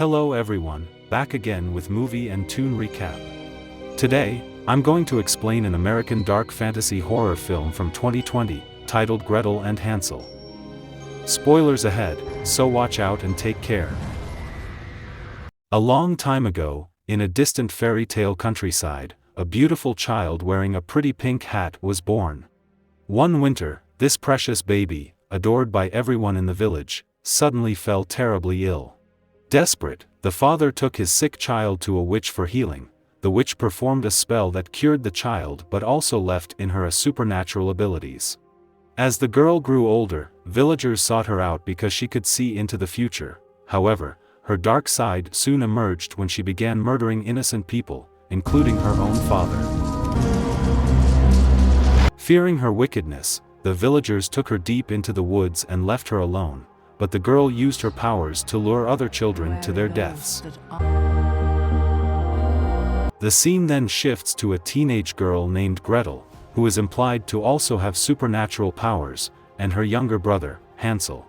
Hello everyone, back again with movie and tune recap. Today, I'm going to explain an American dark fantasy horror film from 2020, titled Gretel and Hansel. Spoilers ahead, so watch out and take care. A long time ago, in a distant fairy tale countryside, a beautiful child wearing a pretty pink hat was born. One winter, this precious baby, adored by everyone in the village, suddenly fell terribly ill. Desperate, the father took his sick child to a witch for healing. The witch performed a spell that cured the child but also left in her a supernatural abilities. As the girl grew older, villagers sought her out because she could see into the future. However, her dark side soon emerged when she began murdering innocent people, including her own father. Fearing her wickedness, the villagers took her deep into the woods and left her alone, but the girl used her powers to lure other children to their deaths. The scene then shifts to a teenage girl named Gretel, who is implied to also have supernatural powers, and her younger brother, Hansel.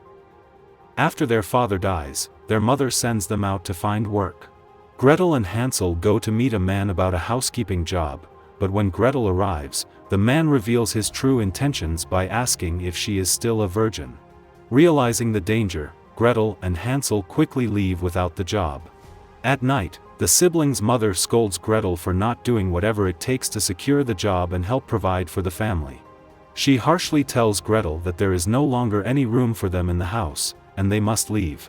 After their father dies, their mother sends them out to find work. Gretel and Hansel go to meet a man about a housekeeping job, but when Gretel arrives, the man reveals his true intentions by asking if she is still a virgin. Realizing the danger, Gretel and Hansel quickly leave without the job. At night, the siblings' mother scolds Gretel for not doing whatever it takes to secure the job and help provide for the family. She harshly tells Gretel that there is no longer any room for them in the house, and they must leave.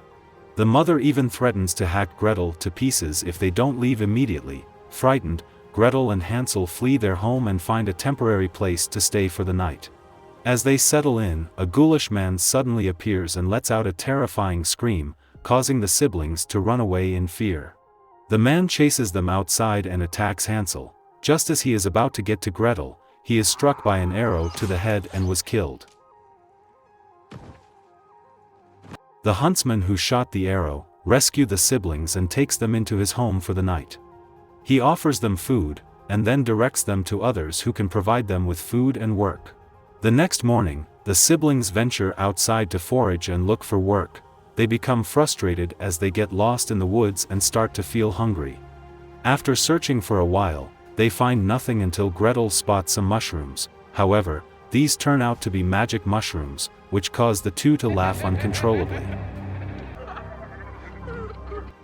The mother even threatens to hack Gretel to pieces if they don't leave immediately. Frightened, Gretel and Hansel flee their home and find a temporary place to stay for the night. As they settle in, a ghoulish man suddenly appears and lets out a terrifying scream, causing the siblings to run away in fear. The man chases them outside and attacks Hansel. Just as he is about to get to Gretel, he is struck by an arrow to the head and was killed. The huntsman who shot the arrow rescues the siblings and takes them into his home for the night. He offers them food, and then directs them to others who can provide them with food and work. The next morning, the siblings venture outside to forage and look for work. They become frustrated as they get lost in the woods and start to feel hungry. After searching for a while, they find nothing until Gretel spots some mushrooms. However, these turn out to be magic mushrooms, which cause the two to laugh uncontrollably.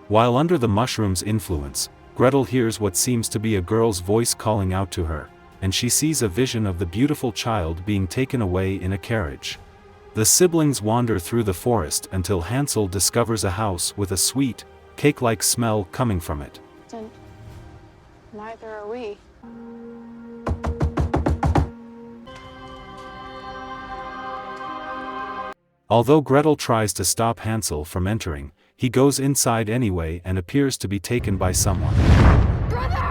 While under the mushroom's influence, Gretel hears what seems to be a girl's voice calling out to her, and she sees a vision of the beautiful child being taken away in a carriage. The siblings wander through the forest until Hansel discovers a house with a sweet, cake-like smell coming from it. Neither are we. Although Gretel tries to stop Hansel from entering, he goes inside anyway and appears to be taken by someone. Brother!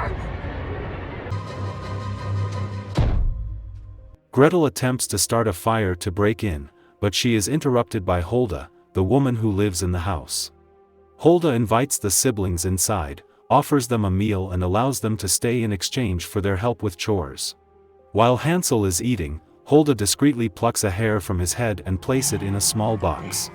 Gretel attempts to start a fire to break in, but she is interrupted by Holda, the woman who lives in the house. Holda invites the siblings inside, offers them a meal and allows them to stay in exchange for their help with chores. While Hansel is eating, Holda discreetly plucks a hair from his head and places it in a small box.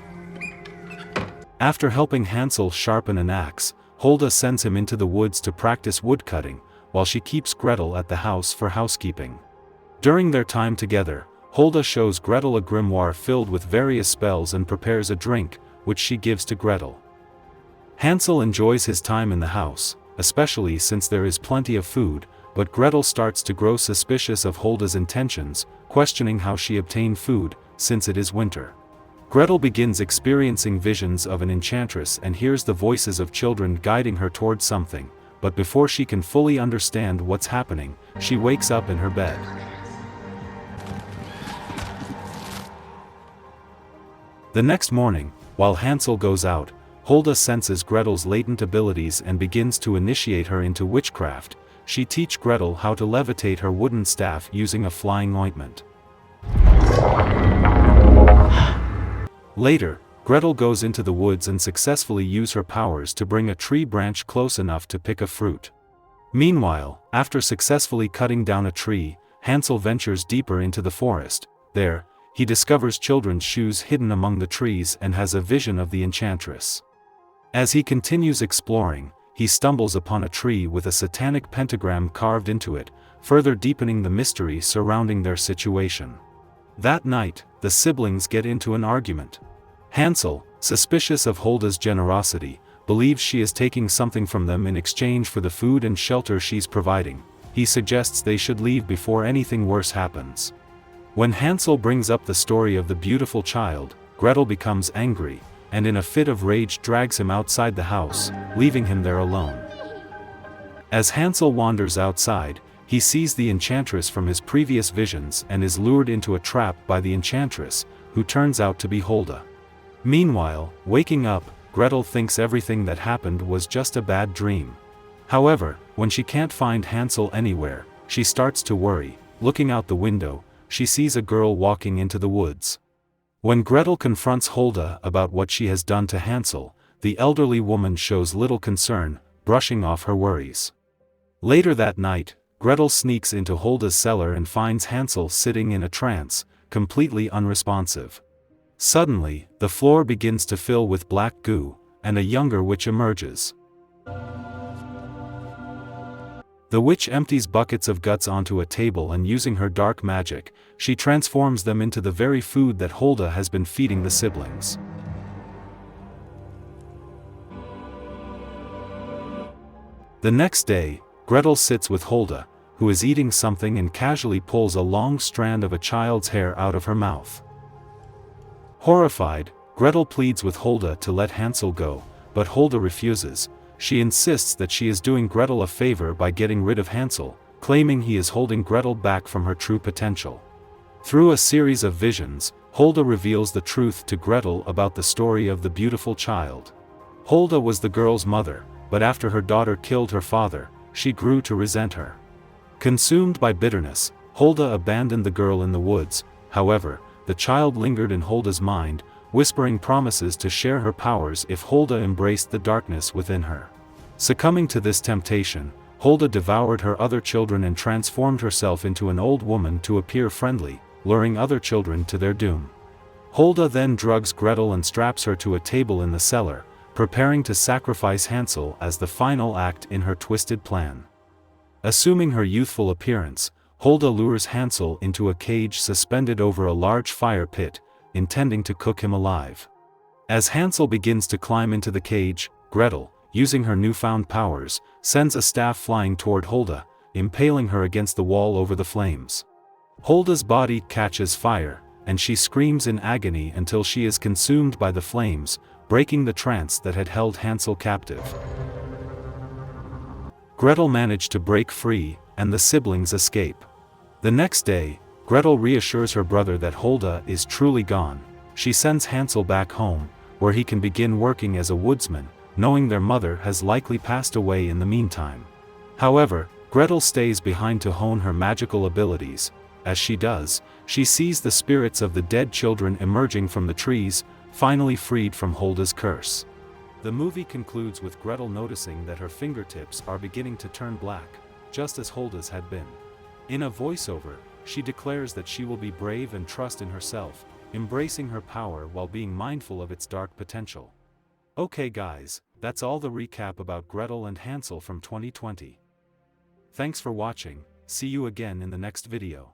After helping Hansel sharpen an axe, Holda sends him into the woods to practice woodcutting, while she keeps Gretel at the house for housekeeping. During their time together, Holda shows Gretel a grimoire filled with various spells and prepares a drink, which she gives to Gretel. Hansel enjoys his time in the house, especially since there is plenty of food, but Gretel starts to grow suspicious of Holda's intentions, questioning how she obtained food, since it is winter. Gretel begins experiencing visions of an enchantress and hears the voices of children guiding her towards something, but before she can fully understand what's happening, she wakes up in her bed. The next morning, while Hansel goes out, Holda senses Gretel's latent abilities and begins to initiate her into witchcraft. She teaches Gretel how to levitate her wooden staff using a flying ointment. Later, Gretel goes into the woods and successfully uses her powers to bring a tree branch close enough to pick a fruit. Meanwhile, after successfully cutting down a tree, Hansel ventures deeper into the forest. There, he discovers children's shoes hidden among the trees and has a vision of the enchantress. As he continues exploring, he stumbles upon a tree with a satanic pentagram carved into it, further deepening the mystery surrounding their situation. That night, the siblings get into an argument. Hansel, suspicious of Holda's generosity, believes she is taking something from them in exchange for the food and shelter she's providing. He suggests they should leave before anything worse happens. When Hansel brings up the story of the beautiful child, Gretel becomes angry, and in a fit of rage drags him outside the house, leaving him there alone. As Hansel wanders outside, he sees the enchantress from his previous visions and is lured into a trap by the enchantress, who turns out to be Holda. Meanwhile, waking up, Gretel thinks everything that happened was just a bad dream. However, when she can't find Hansel anywhere, she starts to worry. Looking out the window, she sees a girl walking into the woods. When Gretel confronts Holda about what she has done to Hansel, the elderly woman shows little concern, brushing off her worries. Later that night, Gretel sneaks into Holda's cellar and finds Hansel sitting in a trance, completely unresponsive. Suddenly, the floor begins to fill with black goo, and a younger witch emerges. The witch empties buckets of guts onto a table, and using her dark magic, she transforms them into the very food that Holda has been feeding the siblings. The next day, Gretel sits with Holda, who is eating something, and casually pulls a long strand of a child's hair out of her mouth. Horrified, Gretel pleads with Holda to let Hansel go, but Holda refuses. She insists that she is doing Gretel a favor by getting rid of Hansel, claiming he is holding Gretel back from her true potential. Through a series of visions, Holda reveals the truth to Gretel about the story of the beautiful child. Holda was the girl's mother, but after her daughter killed her father, she grew to resent her. Consumed by bitterness, Holda abandoned the girl in the woods. However, the child lingered in Holda's mind, whispering promises to share her powers if Holda embraced the darkness within her. Succumbing to this temptation, Holda devoured her other children and transformed herself into an old woman to appear friendly, luring other children to their doom. Holda then drugs Gretel and straps her to a table in the cellar, preparing to sacrifice Hansel as the final act in her twisted plan. Assuming her youthful appearance, Holda lures Hansel into a cage suspended over a large fire pit, intending to cook him alive. As Hansel begins to climb into the cage, Gretel, using her newfound powers, sends a staff flying toward Holda, impaling her against the wall over the flames. Holda's body catches fire, and she screams in agony until she is consumed by the flames, breaking the trance that had held Hansel captive. Gretel managed to break free, and the siblings escape. The next day, Gretel reassures her brother that Holda is truly gone. She sends Hansel back home, where he can begin working as a woodsman, knowing their mother has likely passed away in the meantime. However, Gretel stays behind to hone her magical abilities. As she does, she sees the spirits of the dead children emerging from the trees, finally freed from Holda's curse. The movie concludes with Gretel noticing that her fingertips are beginning to turn black, just as Holda's had been. In a voiceover, she declares that she will be brave and trust in herself, embracing her power while being mindful of its dark potential. Okay guys, that's all the recap about Gretel and Hansel from 2020. Thanks for watching, see you again in the next video.